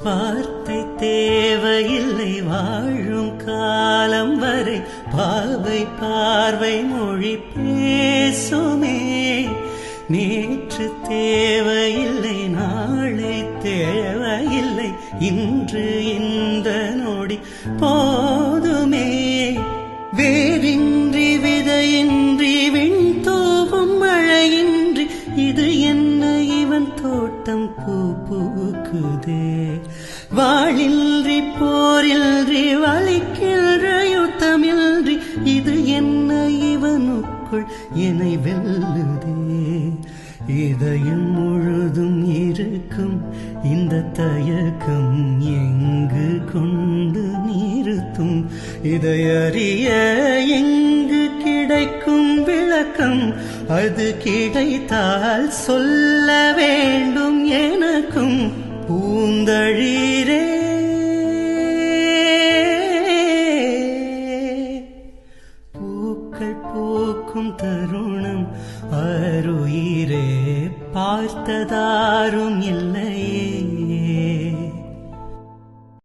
வார்த்தை தேவையில்லை வாழும் காலம் வரை பாவை பார்வை மொழி பேசுமே. நேற்று தேவையில்லை நாளை தேவையில்லை இன்று இந்த நொடி போதுமே. வேரின்றி விதையின்றி விண் தூவும் மழையின்றி இது என்ன இவன் தோட்டம் பூ பூக்குதே. வாழின்றி போரின்றி வலிக்கின்ற யுத்தமின்றி இது என்ன இவனுக்குள் என்னை வெல்லுதே. இதயம் முழுதும் இருக்கும் இந்த தயக்கம் எங்கு கொண்டு நிறுத்தும்? இதையறிய எங்கு கிடைக்கும் விளக்கம்? அது கிடைத்தால் சொல்ல வேண்டும் எனக்கும். பூந்தழிரே பூக்கள் பூக்கும் தருணம் அருயிரே பார்த்ததாரும் இல்லையே.